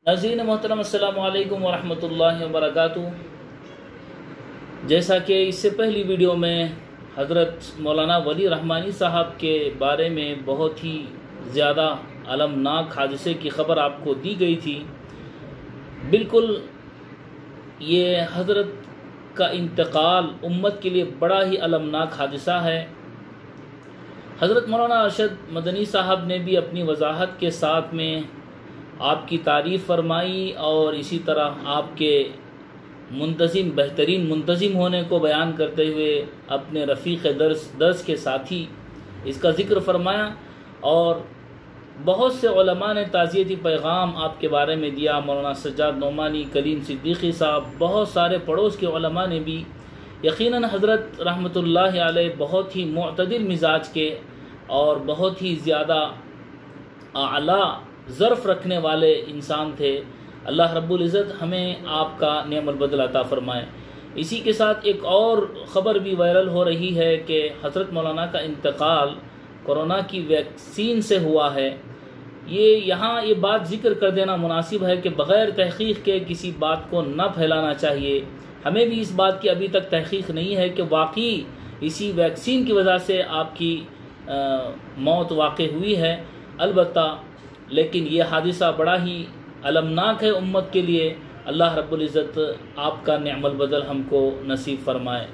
ناظرین محترم السلام علیکم ورحمۃ اللہ وبرکاتہ۔ جیسا کہ اس سے پہلی ویڈیو میں حضرت مولانا ولی رحمانی صاحب کے بارے میں بہت ہی زیادہ المناک حادثے کی خبر آپ کو دی گئی تھی، بالکل یہ حضرت کا انتقال امت کے لیے بڑا ہی المناک حادثہ ہے۔ حضرت مولانا ارشد مدنی صاحب نے بھی اپنی وضاحت کے ساتھ میں آپ کی تعریف فرمائی اور اسی طرح آپ کے بہترین منتظم ہونے کو بیان کرتے ہوئے اپنے رفیق درس کے ساتھی اس کا ذکر فرمایا، اور بہت سے علماء نے تعزیتی پیغام آپ کے بارے میں دیا۔ مولانا سجاد نعمانی، کلیم صدیقی صاحب، بہت سارے پڑوس کے علماء نے بھی۔ یقیناً حضرت رحمۃ اللہ علیہ بہت ہی معتدل مزاج کے اور بہت ہی زیادہ اعلیٰ ظرف رکھنے والے انسان تھے۔ اللہ رب العزت ہمیں آپ کا نعم البدل عطا فرمائے۔ اسی کے ساتھ ایک اور خبر بھی وائرل ہو رہی ہے کہ حضرت مولانا کا انتقال کورونا کی ویکسین سے ہوا ہے۔ یہاں یہ بات ذکر کر دینا مناسب ہے کہ بغیر تحقیق کے کسی بات کو نہ پھیلانا چاہیے۔ ہمیں بھی اس بات کی ابھی تک تحقیق نہیں ہے کہ واقعی اسی ویکسین کی وجہ سے آپ کی موت واقع ہوئی ہے، البتہ لیکن یہ حادثہ بڑا ہی المناک ہے امت کے لیے۔ اللہ رب العزت آپ کا نعم البدل ہم کو نصیب فرمائے۔